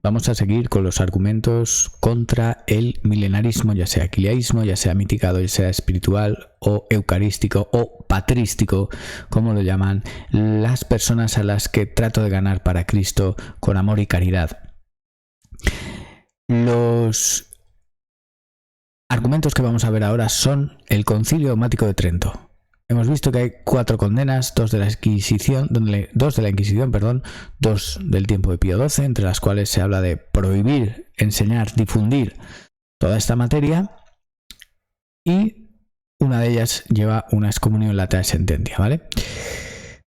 Vamos a seguir con los argumentos contra el milenarismo, ya sea quiliaísmo, ya sea miticado, ya sea espiritual o eucarístico o patrístico, como lo llaman las personas a las que trato de ganar para Cristo con amor y caridad. Los argumentos que vamos a ver ahora son el Concilio Dogmático de Trento. Hemos visto que hay 4 condenas, 2 de la Inquisición, 2 del tiempo de Pío XII, entre las cuales se habla de prohibir, enseñar, difundir toda esta materia, y una de ellas lleva una excomunión lata de sentencia, ¿vale?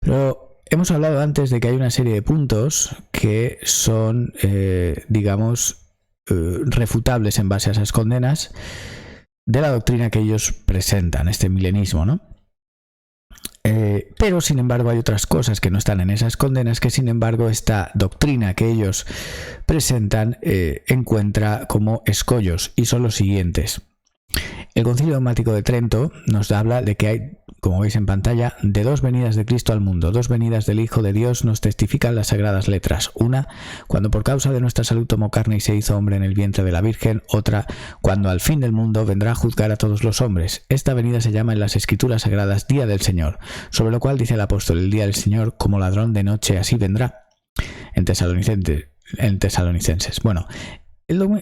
Pero hemos hablado antes de que hay una serie de puntos que son, refutables en base a esas condenas de la doctrina que ellos presentan, este milenismo, ¿no? Pero sin embargo hay otras cosas que no están en esas condenas que sin embargo esta doctrina que ellos presentan encuentra como escollos, y son los siguientes. El Concilio Dogmático de Trento nos habla de que hay, como veis en pantalla, de 2 venidas de Cristo al mundo, 2 venidas del Hijo de Dios nos testifican las sagradas letras. Una, cuando por causa de nuestra salud tomó carne y se hizo hombre en el vientre de la Virgen. Otra, cuando al fin del mundo vendrá a juzgar a todos los hombres. Esta venida se llama en las Escrituras Sagradas Día del Señor, sobre lo cual dice el apóstol: el día del Señor como ladrón de noche así vendrá. En Tesalonicenses. Bueno,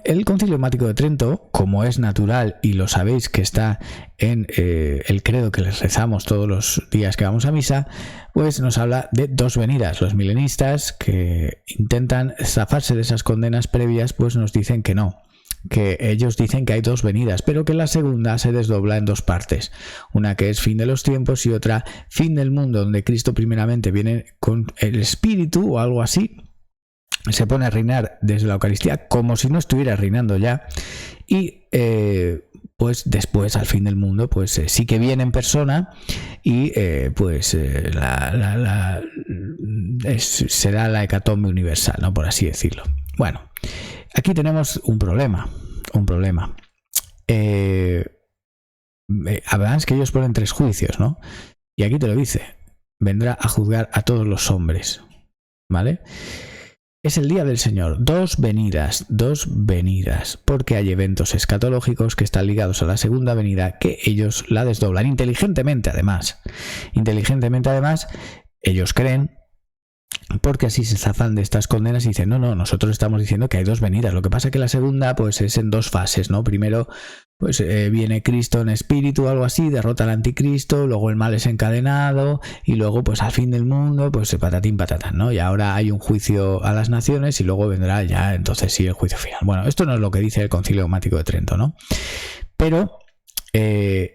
el Concilio Dogmático de Trento, como es natural y lo sabéis que está en el credo que les rezamos todos los días que vamos a misa, pues nos habla de 2 venidas. Los milenistas que intentan zafarse de esas condenas previas, pues nos dicen que no, que ellos dicen que hay 2 venidas, pero que la segunda se desdobla en 2 partes. Una que es fin de los tiempos y otra fin del mundo, donde Cristo primeramente viene con el Espíritu o algo así. Se pone a reinar desde la Eucaristía como si no estuviera reinando ya, y pues después al fin del mundo pues sí que viene en persona y será la hecatombe universal, ¿no? Por así decirlo. Bueno, aquí tenemos un problema. Además que ellos ponen 3 juicios, ¿no? Y aquí te lo dice: vendrá a juzgar a todos los hombres, ¿vale? Es el día del Señor, 2 venidas, porque hay eventos escatológicos que están ligados a la segunda venida que ellos la desdoblan inteligentemente además. Ellos creen, porque así se zafan de estas condenas y dicen: no, nosotros estamos diciendo que hay 2 venidas. Lo que pasa es que la segunda pues es en 2 fases, ¿no? Primero pues viene Cristo en espíritu o algo así, derrota al anticristo, luego el mal es encadenado y luego pues al fin del mundo pues patatín patatán, ¿no? Y ahora hay un juicio a las naciones y luego vendrá ya entonces sí el juicio final. Bueno, esto no es lo que dice el Concilio Dogmático de Trento, ¿no? Pero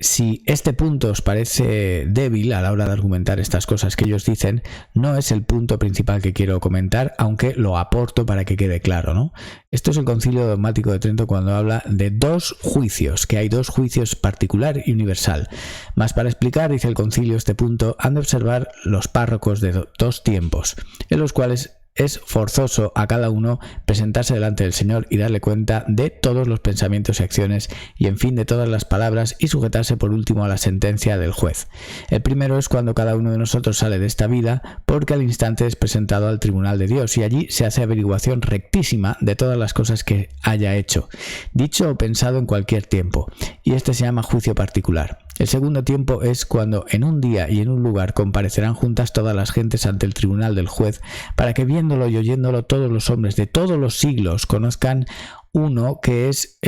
si este punto os parece débil a la hora de argumentar estas cosas que ellos dicen, no es el punto principal que quiero comentar, aunque lo aporto para que quede claro, ¿no? Esto es el Concilio Dogmático de Trento cuando habla de 2 juicios, que hay 2 juicios, particular y universal. Más para explicar, dice el concilio, este punto han de observar los párrocos de 2 tiempos, en los cuales es forzoso a cada uno presentarse delante del Señor y darle cuenta de todos los pensamientos y acciones y en fin de todas las palabras, y sujetarse por último a la sentencia del juez. El primero es cuando cada uno de nosotros sale de esta vida, porque al instante es presentado al tribunal de Dios y allí se hace averiguación rectísima de todas las cosas que haya hecho, dicho o pensado en cualquier tiempo, y este se llama juicio particular. El segundo tiempo es cuando en un día y en un lugar comparecerán juntas todas las gentes ante el tribunal del juez, para que viéndolo y oyéndolo todos los hombres de todos los siglos conozcan, uno, que es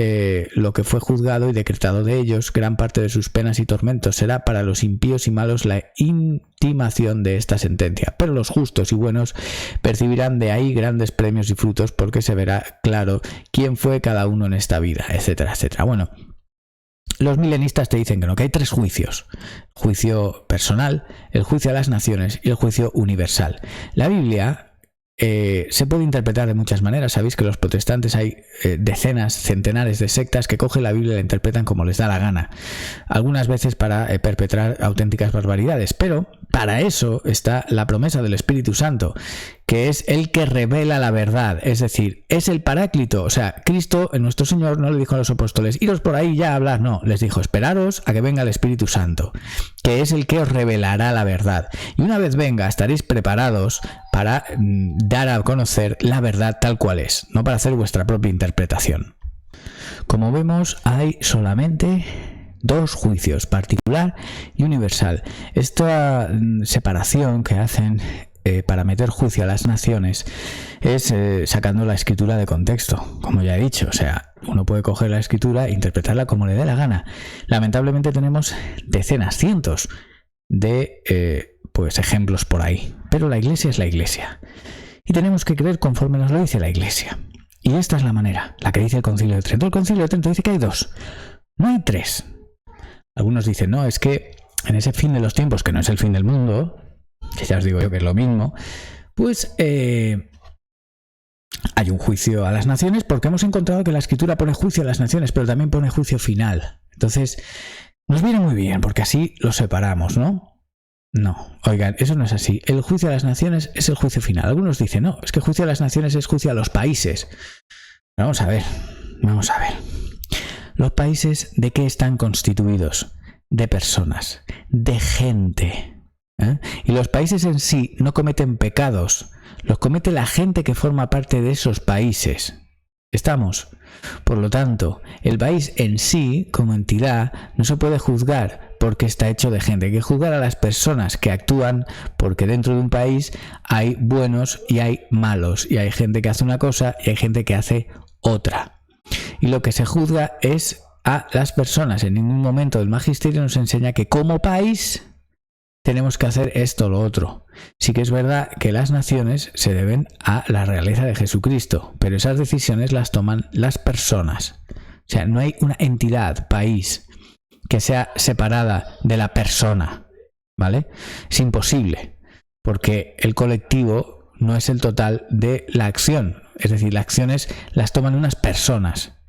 lo que fue juzgado y decretado de ellos. Gran parte de sus penas y tormentos será para los impíos y malos la intimación de esta sentencia, pero los justos y buenos percibirán de ahí grandes premios y frutos, porque se verá claro quién fue cada uno en esta vida, etcétera, etcétera. Bueno, los milenistas te dicen que no, que hay 3 juicios: juicio personal, el juicio a las naciones y el juicio universal. La Biblia se puede interpretar de muchas maneras. Sabéis que los protestantes hay decenas, centenares de sectas que cogen la Biblia y la interpretan como les da la gana, algunas veces para perpetrar auténticas barbaridades, pero para eso está la promesa del Espíritu Santo, que es el que revela la verdad, es decir, es el Paráclito. O sea, Cristo, nuestro Señor, no le dijo a los apóstoles: iros por ahí ya a hablar, no, les dijo: esperaros a que venga el Espíritu Santo, que es el que os revelará la verdad, y una vez venga estaréis preparados para dar a conocer la verdad tal cual es, no para hacer vuestra propia interpretación. Como vemos, hay solamente dos juicios, particular y universal. Esta separación que hacen para meter juicio a las naciones es sacando la escritura de contexto, como ya he dicho. O sea, uno puede coger la escritura e interpretarla como le dé la gana. Lamentablemente tenemos decenas, cientos de pues ejemplos por ahí, pero la Iglesia es la Iglesia y tenemos que creer conforme nos lo dice la Iglesia. Y esta es la manera, la que dice el Concilio de Trento. El Concilio de Trento dice que hay dos, no hay tres. Algunos dicen, no, es que en ese fin de los tiempos, que no es el fin del mundo, que ya os digo yo que es lo mismo, pues hay un juicio a las naciones, porque hemos encontrado que la Escritura pone juicio a las naciones, pero también pone juicio final. Entonces, nos viene muy bien, porque así lo separamos, ¿no? No, oigan, eso no es así. El juicio a las naciones es el juicio final. Algunos dicen, no, es que el juicio a las naciones es juicio a los países. Vamos a ver. ¿Los países de qué están constituidos? De personas, de gente. Y los países en sí no cometen pecados, los comete la gente que forma parte de esos países. ¿Estamos? Por lo tanto, el país en sí, como entidad, no se puede juzgar porque está hecho de gente. Hay que juzgar a las personas que actúan, porque dentro de un país hay buenos y hay malos, y hay gente que hace una cosa y hay gente que hace otra. Y lo que se juzga es a las personas. En ningún momento el magisterio nos enseña que como país tenemos que hacer esto o lo otro. Sí que es verdad que las naciones se deben a la realeza de Jesucristo, pero esas decisiones las toman las personas. O sea, no hay una entidad, país, que sea separada de la persona, ¿vale? Es imposible, porque el colectivo no es el total de la acción. Es decir, las acciones las toman unas personas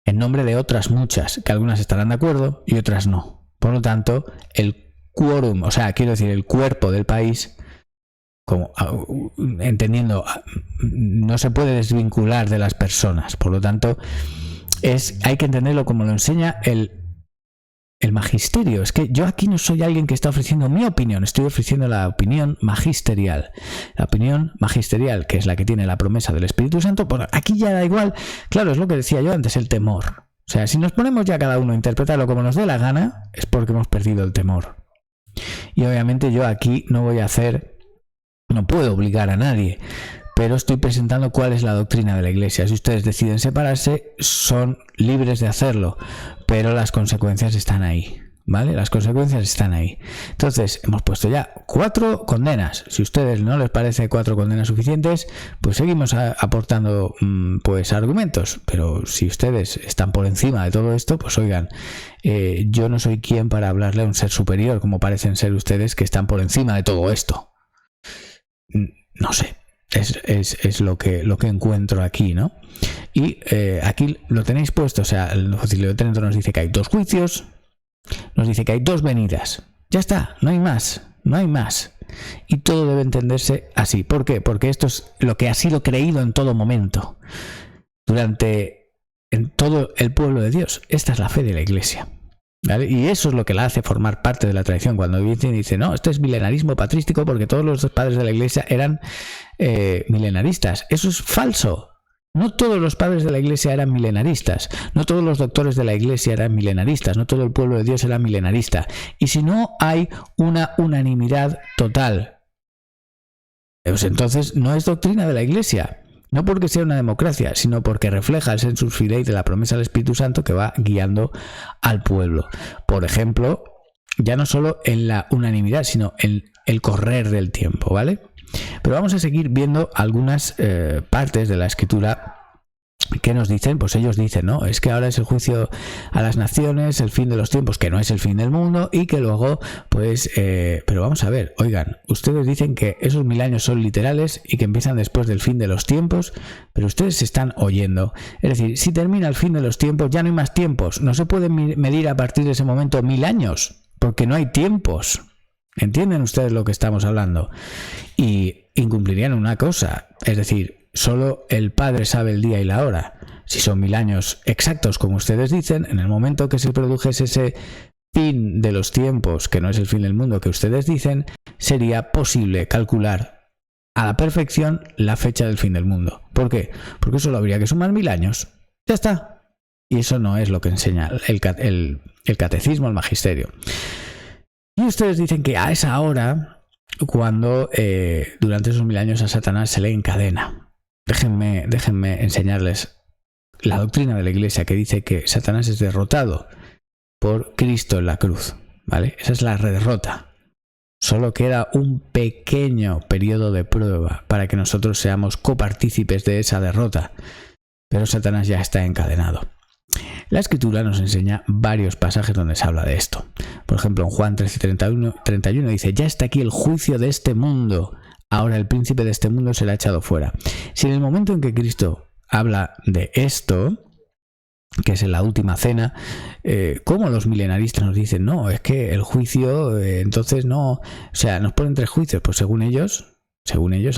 en nombre de otras muchas, que algunas estarán de acuerdo y otras no. Por lo tanto, el quórum, o sea, quiero decir, el cuerpo del país, como entendiendo, no se puede desvincular de las personas. Por lo tanto, hay que entenderlo como lo enseña el magisterio. Es que yo aquí no soy alguien que está ofreciendo mi opinión, estoy ofreciendo la opinión magisterial. La opinión magisterial, que es la que tiene la promesa del Espíritu Santo, pues aquí ya da igual. Claro, es lo que decía yo antes, el temor. O sea, si nos ponemos ya cada uno a interpretarlo como nos dé la gana, es porque hemos perdido el temor. Y obviamente yo aquí no puedo obligar a nadie, pero estoy presentando cuál es la doctrina de la Iglesia. Si ustedes deciden separarse, son libres de hacerlo, pero las consecuencias están ahí, ¿vale? Las consecuencias están ahí. Entonces, hemos puesto ya 4 condenas. Si a ustedes no les parece 4 condenas suficientes, pues seguimos aportando pues argumentos. Pero si ustedes están por encima de todo esto, pues oigan, yo no soy quien para hablarle a un ser superior, como parecen ser ustedes que están por encima de todo esto. No sé. Es lo que encuentro aquí, ¿no? Y aquí lo tenéis puesto. O sea, el Concilio de Trento nos dice que hay 2 juicios, nos dice que hay 2 venidas. Ya está, no hay más, no hay más. Y todo debe entenderse así. ¿Por qué? Porque esto es lo que ha sido creído en todo momento, en todo el pueblo de Dios. Esta es la fe de la Iglesia, ¿vale? Y eso es lo que la hace formar parte de la tradición. Cuando viene y dice, no, esto es milenarismo patrístico porque todos los padres de la Iglesia eran milenaristas. Eso es falso. No todos los padres de la Iglesia eran milenaristas. No todos los doctores de la Iglesia eran milenaristas. No todo el pueblo de Dios era milenarista. Y si no hay una unanimidad total, pues entonces no es doctrina de la Iglesia. No porque sea una democracia, sino porque refleja el sensus fidei de la promesa del Espíritu Santo que va guiando al pueblo. Por ejemplo, ya no solo en la unanimidad, sino en el correr del tiempo, ¿vale? Pero vamos a seguir viendo algunas partes de la Escritura que nos dicen, pues ellos dicen, ¿no? Es que ahora es el juicio a las naciones, el fin de los tiempos, que no es el fin del mundo, y que luego, pues, pero vamos a ver, oigan, ustedes dicen que esos 1000 años son literales y que empiezan después del fin de los tiempos, pero ustedes se están oyendo. Es decir, si termina el fin de los tiempos, ya no hay más tiempos. No se puede medir a partir de ese momento 1000 años, porque no hay tiempos. ¿Entienden ustedes lo que estamos hablando? Y incumplirían una cosa, es decir, solo el Padre sabe el día y la hora. Si son 1000 años exactos, como ustedes dicen, en el momento que se produjese ese fin de los tiempos, que no es el fin del mundo que ustedes dicen, sería posible calcular a la perfección la fecha del fin del mundo. ¿Por qué? Porque solo habría que sumar 1000 años. Ya está. Y eso no es lo que enseña el catecismo, el magisterio. Y ustedes dicen que a esa hora, cuando durante esos 1000 años a Satanás se le encadena. Déjenme enseñarles la doctrina de la Iglesia, que dice que Satanás es derrotado por Cristo en la cruz, ¿vale? Esa es la derrota. Solo queda un pequeño periodo de prueba para que nosotros seamos copartícipes de esa derrota, pero Satanás ya está encadenado. La Escritura nos enseña varios pasajes donde se habla de esto. Por ejemplo, en Juan 13:31 dice: ya está aquí el juicio de este mundo, ahora el príncipe de este mundo será echado fuera. Si en el momento en que Cristo habla de esto, que es en la última cena, como los milenaristas nos dicen, no, es que el juicio, entonces no, o sea, nos ponen 3 juicios, pues según ellos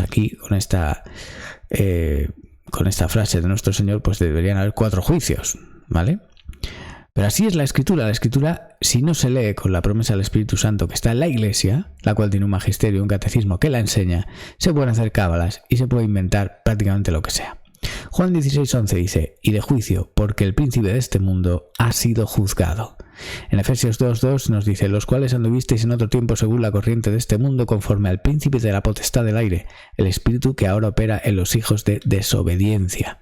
aquí con esta frase de nuestro Señor, pues deberían haber 4 juicios, ¿vale? Pero así es la Escritura. La Escritura, si no se lee con la promesa del Espíritu Santo que está en la Iglesia, la cual tiene un magisterio, un catecismo que la enseña, se pueden hacer cábalas y se puede inventar prácticamente lo que sea. Juan 16:11 dice: y de juicio, porque el príncipe de este mundo ha sido juzgado. En Efesios 2:2 nos dice: los cuales anduvisteis en otro tiempo según la corriente de este mundo, conforme al príncipe de la potestad del aire, el espíritu que ahora opera en los hijos de desobediencia.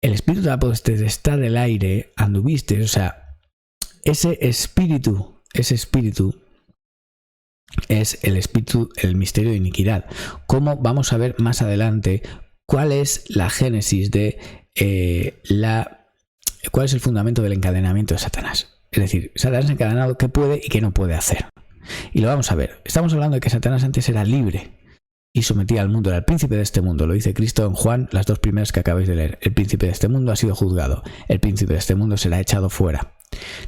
El espíritu de la potestad del aire anduvisteis, o sea, ese espíritu es el espíritu, el misterio de iniquidad. Como vamos a ver más adelante, ¿cuál es la génesis de cuál es el fundamento del encadenamiento de Satanás? Es decir, Satanás encadenado, ¿qué puede y qué no puede hacer? Y lo vamos a ver. Estamos hablando de que Satanás antes era libre y sometía al mundo, era el príncipe de este mundo. Lo dice Cristo en Juan, las 2 primeras que acabáis de leer. El príncipe de este mundo ha sido juzgado. El príncipe de este mundo será echado fuera.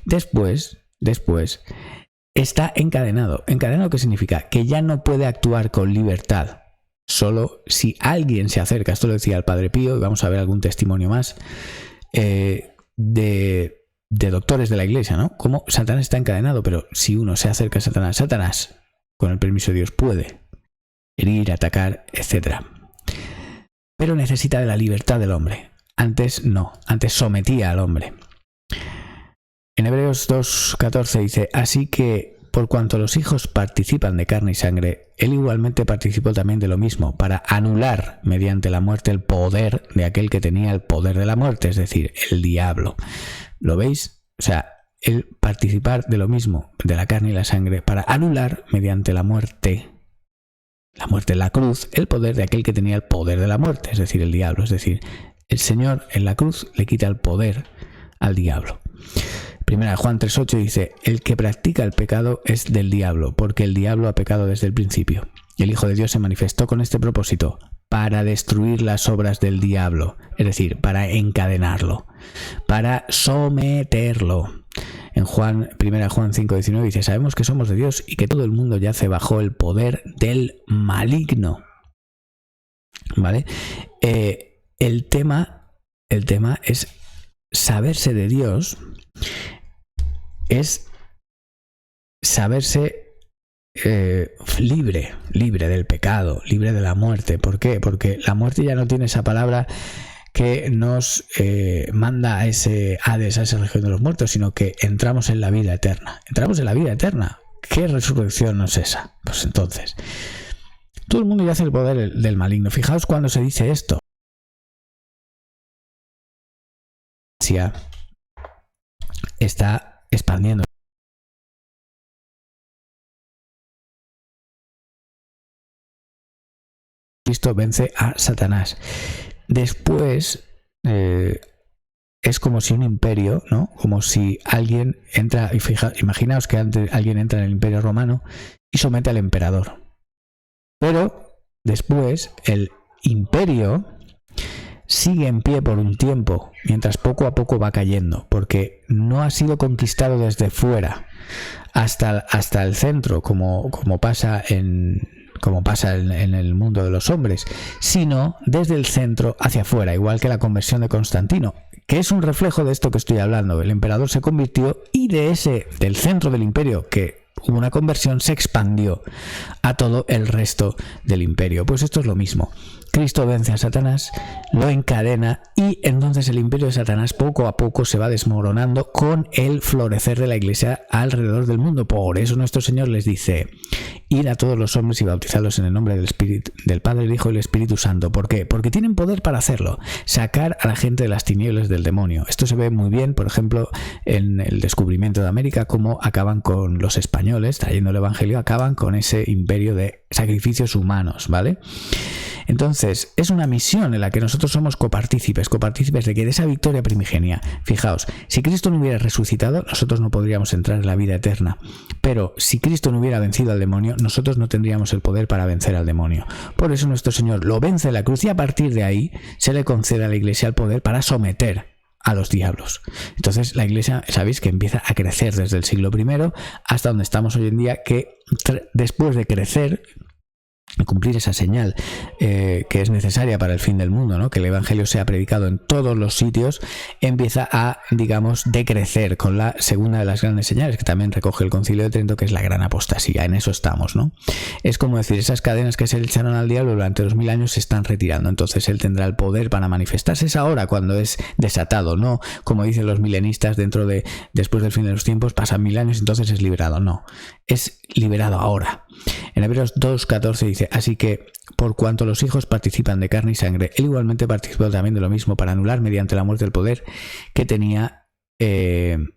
Después, está encadenado. ¿Encadenado qué significa? Que ya no puede actuar con libertad. Solo si alguien se acerca, esto lo decía el Padre Pío, y vamos a ver algún testimonio más, de doctores de la Iglesia, ¿no? Como Satanás está encadenado, pero si uno se acerca a Satanás, con el permiso de Dios, puede herir, atacar, etc. Pero necesita de la libertad del hombre. Antes no, antes sometía al hombre. En Hebreos 2:14 dice: así que por cuanto los hijos participan de carne y sangre, él igualmente participó también de lo mismo, para anular mediante la muerte el poder de aquel que tenía el poder de la muerte, es decir, el diablo. ¿Lo veis? O sea, el participar de lo mismo, de la carne y la sangre, para anular mediante la muerte en la cruz, el poder de aquel que tenía el poder de la muerte, es decir, el diablo. Es decir, el Señor en la cruz le quita el poder al diablo. Primera de Juan 3:8 dice: el que practica el pecado es del diablo, porque el diablo ha pecado desde el principio. Y el Hijo de Dios se manifestó con este propósito, para destruir las obras del diablo, es decir, para encadenarlo, para someterlo. En Primera de Juan 5:19 dice: sabemos que somos de Dios y que todo el mundo yace bajo el poder del maligno. ¿Vale? El tema es saberse de Dios, es saberse libre del pecado, libre de la muerte. ¿Por qué? Porque la muerte ya no tiene esa palabra que nos manda a ese Hades, a esa región de los muertos, sino que entramos en la vida eterna. Entramos en la vida eterna. ¿Qué resurrección no es esa? Pues entonces, todo el mundo ya hace el poder del maligno. Fijaos cuando se dice esto. Está expandiendo. Cristo vence a Satanás. Después es como si un imperio, ¿no? Como si alguien entra, imaginaos que alguien entra en el Imperio Romano y somete al emperador. Pero después el imperio sigue en pie por un tiempo, mientras poco a poco va cayendo, porque no ha sido conquistado desde fuera hasta el centro, como pasa en el mundo de los hombres, sino desde el centro hacia afuera, igual que la conversión de Constantino, que es un reflejo de esto que estoy hablando. El emperador se convirtió y del centro del imperio, que hubo una conversión, se expandió a todo el resto del imperio. Pues esto es lo mismo. Cristo vence a Satanás, lo encadena y entonces el imperio de Satanás poco a poco se va desmoronando con el florecer de la iglesia alrededor del mundo. Por eso nuestro Señor les dice: id a todos los hombres y bautizadlos en el nombre del Espíritu, del Padre, el Hijo y el Espíritu Santo. ¿Por qué? Porque tienen poder para hacerlo, sacar a la gente de las tinieblas del demonio. Esto se ve muy bien, por ejemplo, en el descubrimiento de América, cómo acaban con los españoles, trayendo el Evangelio, acaban con ese imperio de sacrificios humanos, ¿vale? Entonces, es una misión en la que nosotros somos copartícipes de que de esa victoria primigenia. Fijaos, si Cristo no hubiera resucitado, nosotros no podríamos entrar en la vida eterna. Pero si Cristo no hubiera vencido al demonio, nosotros no tendríamos el poder para vencer al demonio. Por eso nuestro Señor lo vence en la cruz y a partir de ahí se le concede a la Iglesia el poder para someter a los diablos. Entonces la Iglesia, sabéis que empieza a crecer desde el siglo I hasta donde estamos hoy en día, que después de crecer, cumplir esa señal que es necesaria para el fin del mundo, ¿no? Que el Evangelio sea predicado en todos los sitios, empieza a, digamos, decrecer con la segunda de las grandes señales, que también recoge el Concilio de Trento, que es la gran apostasía. En eso estamos, ¿no? Es como decir, esas cadenas que se le echaron al diablo durante 2000 años se están retirando, entonces él tendrá el poder para manifestarse. Es ahora cuando es desatado, no como dicen los milenistas, después del fin de los tiempos pasan 1000 años, entonces es liberado. No, es liberado ahora. En Hebreos 2:14 dice: así que, por cuanto los hijos participan de carne y sangre, él igualmente participó también de lo mismo, para anular mediante la muerte el poder que tenía el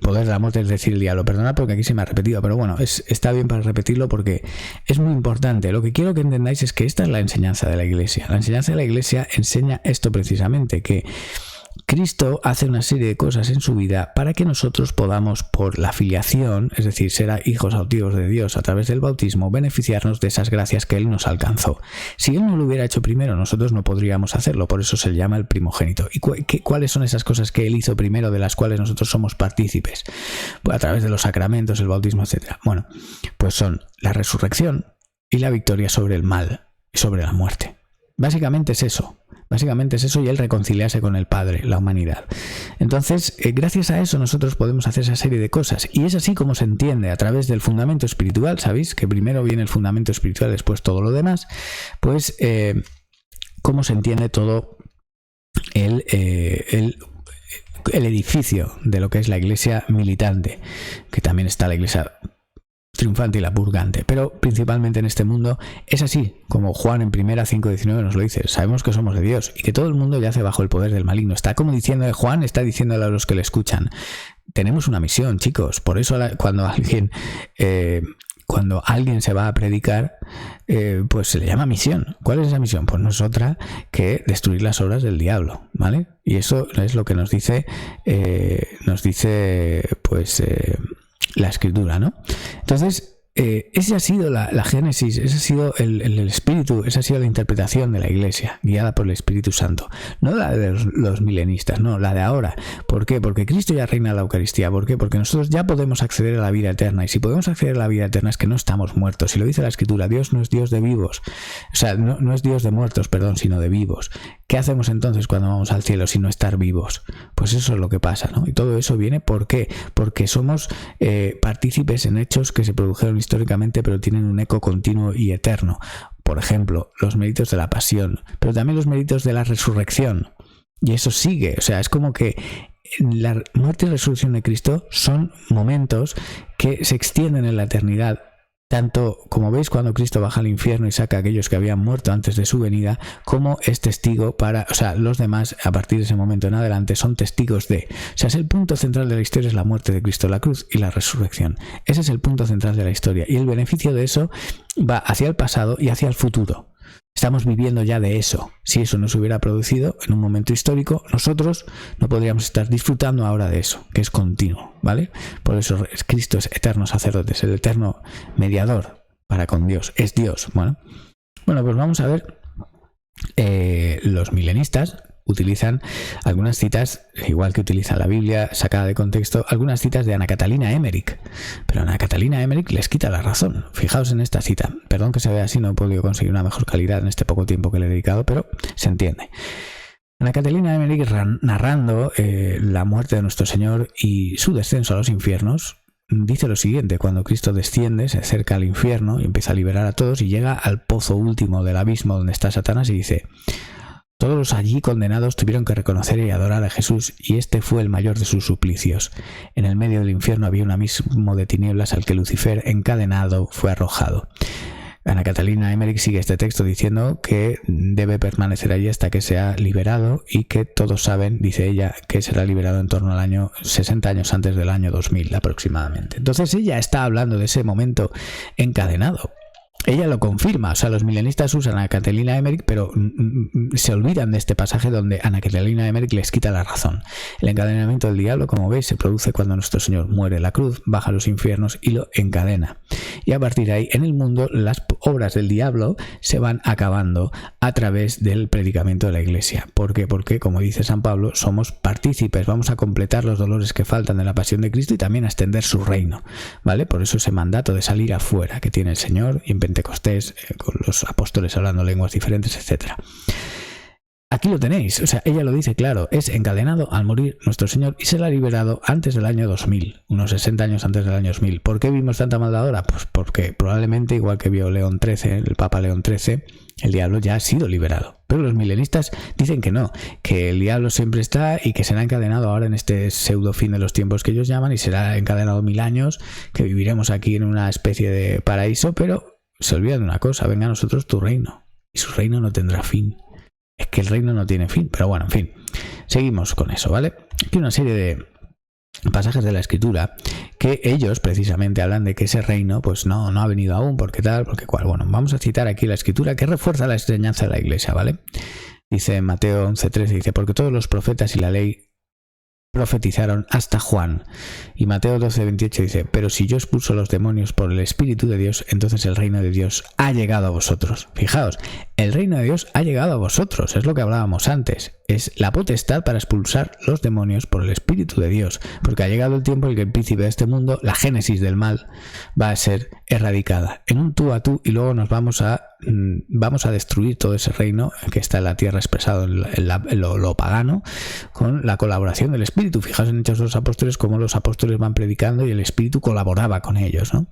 poder de la muerte, es decir, el diablo. Perdonad porque aquí se me ha repetido, pero bueno, está bien para repetirlo porque es muy importante. Lo que quiero que entendáis es que esta es la enseñanza de la Iglesia. La enseñanza de la Iglesia enseña esto precisamente, que Cristo hace una serie de cosas en su vida para que nosotros podamos, por la filiación, es decir, ser hijos adoptivos de Dios a través del bautismo, beneficiarnos de esas gracias que Él nos alcanzó. Si Él no lo hubiera hecho primero, nosotros no podríamos hacerlo, por eso se le llama el primogénito. ¿Y cuáles son esas cosas que Él hizo primero, de las cuales nosotros somos partícipes? Pues a través de los sacramentos, el bautismo, etc. Bueno, pues son la resurrección y la victoria sobre el mal y sobre la muerte. Básicamente es eso. Y él reconciliarse con el Padre, la humanidad. Entonces, gracias a eso nosotros podemos hacer esa serie de cosas. Y es así como se entiende, a través del fundamento espiritual. ¿Sabéis? Que primero viene el fundamento espiritual, después todo lo demás. Pues, cómo se entiende todo el edificio de lo que es la iglesia militante, que también está la iglesia triunfante y la purgante, pero principalmente en este mundo es así, como Juan en 1 5:19 nos lo dice: sabemos que somos de Dios y que todo el mundo yace bajo el poder del maligno. Está como diciendo, Juan está diciéndole a los que le escuchan: tenemos una misión, chicos. Por eso cuando alguien se va a predicar, pues se le llama misión. ¿Cuál es esa misión? Pues no es otra que destruir las obras del diablo, ¿vale? Y eso es lo que nos dice la Escritura, ¿no? Entonces, esa ha sido la génesis, ese ha sido el espíritu, esa ha sido la interpretación de la Iglesia, guiada por el Espíritu Santo. No la de los milenistas, no, la de ahora. ¿Por qué? Porque Cristo ya reina en la Eucaristía. ¿Por qué? Porque nosotros ya podemos acceder a la vida eterna. Y si podemos acceder a la vida eterna es que no estamos muertos. Si lo dice la Escritura, Dios no es Dios de vivos. O sea, no es Dios de muertos, perdón, sino de vivos. ¿Qué hacemos entonces cuando vamos al cielo si no estar vivos? Pues eso es lo que pasa, ¿no? Y todo eso viene, ¿por qué? Porque somos partícipes en hechos que se produjeron históricamente, pero tienen un eco continuo y eterno. Por ejemplo, los méritos de la pasión, pero también los méritos de la resurrección. Y eso sigue, o sea, es como que la muerte y resurrección de Cristo son momentos que se extienden en la eternidad. Tanto, como veis, cuando Cristo baja al infierno y saca a aquellos que habían muerto antes de su venida, como es testigo los demás, a partir de ese momento en adelante, son testigos de. O sea, es el punto central de la historia, es la muerte de Cristo, la cruz y la resurrección. Ese es el punto central de la historia. Y el beneficio de eso va hacia el pasado y hacia el futuro. Estamos viviendo ya de eso. Si eso no se hubiera producido en un momento histórico, nosotros no podríamos estar disfrutando ahora de eso, que es continuo, ¿vale? Por eso Cristo es eterno sacerdote, es el eterno mediador para con Dios, es Dios. Bueno, pues vamos a ver. Los milenistas utilizan algunas citas, igual que utilizan la Biblia sacada de contexto, algunas citas de Ana Catalina Emmerich, pero Ana Catalina Emmerich les quita la razón. Fijaos en esta cita, perdón que se vea así, no he podido conseguir una mejor calidad en este poco tiempo que le he dedicado, pero se entiende. Ana Catalina Emmerich, narrando la muerte de nuestro Señor y su descenso a los infiernos, dice lo siguiente: cuando Cristo desciende, se acerca al infierno y empieza a liberar a todos y llega al pozo último del abismo donde está Satanás y dice: todos los allí condenados tuvieron que reconocer y adorar a Jesús, y este fue el mayor de sus suplicios. En el medio del infierno había un abismo de tinieblas al que Lucifer, encadenado, fue arrojado. Ana Catalina Emmerich sigue este texto diciendo que debe permanecer allí hasta que sea liberado, y que todos saben, dice ella, que será liberado en torno al año 60 años antes del año 2000 aproximadamente. Entonces ella está hablando de ese momento encadenado. Ella lo confirma, o sea, los milenistas usan a Catalina Emmerich, pero se olvidan de este pasaje donde Ana Catalina Emmerich les quita la razón. El encadenamiento del diablo, como veis, se produce cuando nuestro Señor muere en la cruz, baja a los infiernos y lo encadena. Y a partir de ahí, en el mundo, las obras del diablo se van acabando a través del predicamento de la Iglesia. ¿Por qué? Porque, como dice San Pablo, somos partícipes, vamos a completar los dolores que faltan de la pasión de Cristo y también a extender su reino, ¿vale? Por eso ese mandato de salir afuera que tiene el Señor, y en Pentecostés, con los apóstoles hablando lenguas diferentes, etc. Aquí lo tenéis, o sea, ella lo dice claro: es encadenado al morir nuestro Señor y será liberado antes del año 2000, unos 60 años antes del año 2000. ¿Por qué vimos tanta maldad ahora? Pues porque probablemente, igual que vio León XIII, el Papa León XIII, el diablo ya ha sido liberado. Pero los milenistas dicen que no, que el diablo siempre está y que será encadenado ahora en este pseudo fin de los tiempos que ellos llaman, y será encadenado 1000 años, que viviremos aquí en una especie de paraíso, pero se olvida de una cosa: venga a nosotros tu reino, y su reino no tendrá fin. Es que el reino no tiene fin, pero bueno, en fin, seguimos con eso, ¿vale? Aquí una serie de pasajes de la Escritura que ellos precisamente hablan de que ese reino pues no ha venido aún, porque tal, porque cual. Bueno, vamos a citar aquí la Escritura que refuerza la enseñanza de la Iglesia, ¿vale? Dice en Mateo 11:13, dice: porque todos los profetas y la ley profetizaron hasta Juan. Y Mateo 12:28 dice: pero si yo expulso los demonios por el Espíritu de Dios, entonces el reino de Dios ha llegado a vosotros. Fijaos, el reino de Dios ha llegado a vosotros, es lo que hablábamos antes. Es la potestad para expulsar los demonios por el Espíritu de Dios, porque ha llegado el tiempo en que el príncipe de este mundo, la génesis del mal, va a ser erradicada en un tú a tú, y luego nos vamos a destruir todo ese reino que está en la tierra expresado en lo pagano, con la colaboración del Espíritu. Fijaos en Hechos de los Apóstoles cómo los apóstoles van predicando y el Espíritu colaboraba con ellos, ¿no?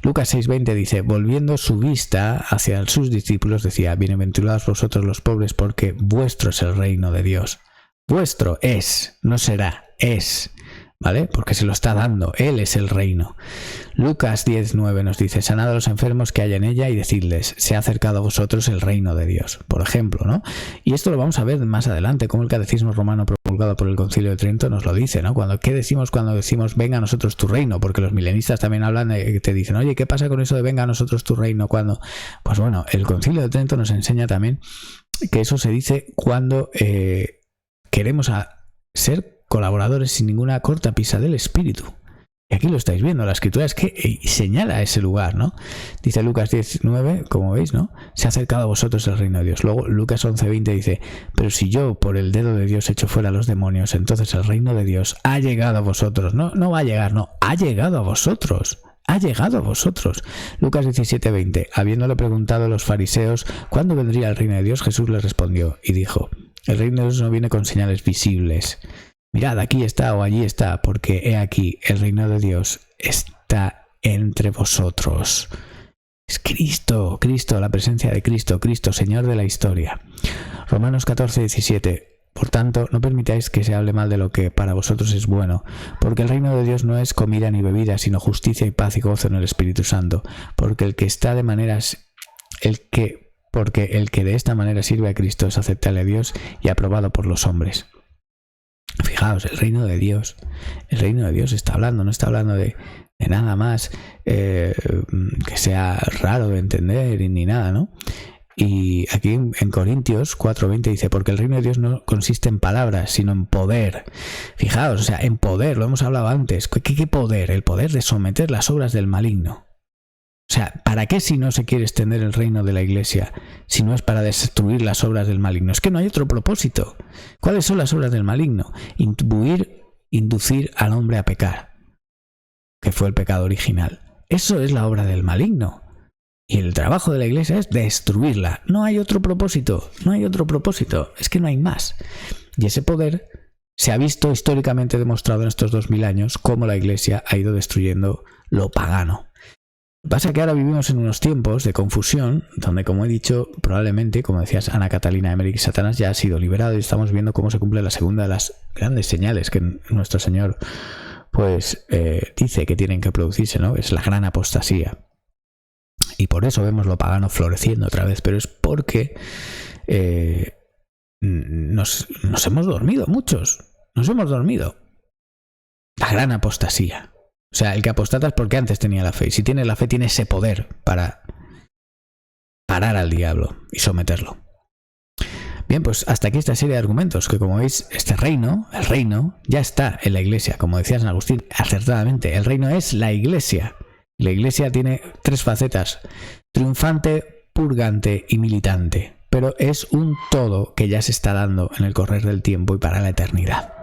Lucas 6:20 dice: volviendo su vista hacia sus discípulos, decía: bienaventurados vosotros los pobres, porque vuestro es el reino de Dios. Vuestro es, no será, es, ¿vale? Porque se lo está dando, Él es el reino. Lucas 10:9 nos dice: sanad a los enfermos que hay en ella y decidles: se ha acercado a vosotros el reino de Dios, por ejemplo, ¿no? Y esto lo vamos a ver más adelante, como el Catecismo Romano promulgado por el Concilio de Trento nos lo dice, ¿no? ¿Qué decimos cuando decimos venga a nosotros tu reino? Porque los milenistas también hablan te dicen: oye, ¿qué pasa con eso de venga a nosotros tu reino? Cuando, pues bueno, el Concilio de Trento nos enseña también que eso se dice cuando queremos ser colaboradores sin ninguna corta pisa del Espíritu. Y aquí lo estáis viendo, la Escritura es que señala ese lugar, ¿no? Dice Lucas 10:9, como veis, ¿no? Se ha acercado a vosotros el reino de Dios. Luego Lucas 11:20 dice: pero si yo por el dedo de Dios echo fuera a los demonios, entonces el reino de Dios ha llegado a vosotros. No va a llegar, no, ha llegado a vosotros. Ha llegado a vosotros. Lucas 17:20. Habiéndole preguntado a los fariseos cuándo vendría el reino de Dios, Jesús les respondió y dijo: el reino de Dios no viene con señales visibles. Mirad, aquí está o allí está, porque he aquí, el reino de Dios está entre vosotros. Es Cristo, la presencia de Cristo, Señor de la historia. Romanos 14:17. Por tanto, no permitáis que se hable mal de lo que para vosotros es bueno, porque el reino de Dios no es comida ni bebida, sino justicia y paz y gozo en el Espíritu Santo, porque el que de esta manera sirve a Cristo es aceptable a Dios y aprobado por los hombres. Fijaos, el reino de Dios está hablando, no está hablando de nada más que sea raro de entender ni nada, ¿no? Y aquí en Corintios 4:20 dice: porque el reino de Dios no consiste en palabras, sino en poder. Fijaos, o sea, en poder, lo hemos hablado antes. ¿Qué poder? El poder de someter las obras del maligno. O sea, ¿para qué si no se quiere extender el reino de la Iglesia? Si no es para destruir las obras del maligno. Es que no hay otro propósito. ¿Cuáles son las obras del maligno? Inducir al hombre a pecar, que fue el pecado original. Eso es la obra del maligno. Y el trabajo de la Iglesia es destruirla. No hay otro propósito, no hay otro propósito, es que no hay más. Y ese poder se ha visto históricamente demostrado en estos 2000 años cómo la Iglesia ha ido destruyendo lo pagano. Pasa que ahora vivimos en unos tiempos de confusión, donde, como he dicho, probablemente, como decías, Ana Catalina Emmerich, Satanás ya ha sido liberado y estamos viendo cómo se cumple la segunda de las grandes señales que nuestro Señor pues dice que tienen que producirse, ¿no? Es la gran apostasía. Y por eso vemos lo pagano floreciendo otra vez, pero es porque nos hemos dormido, muchos. Nos hemos dormido. La gran apostasía. O sea, el que apostata es porque antes tenía la fe. Y si tiene la fe, tiene ese poder para parar al diablo y someterlo. Bien, pues hasta aquí esta serie de argumentos, que como veis, este reino, el reino, ya está en la Iglesia. Como decía San Agustín, acertadamente, el reino es la Iglesia. La Iglesia tiene 3 facetas: triunfante, purgante y militante. Pero es un todo que ya se está dando en el correr del tiempo y para la eternidad.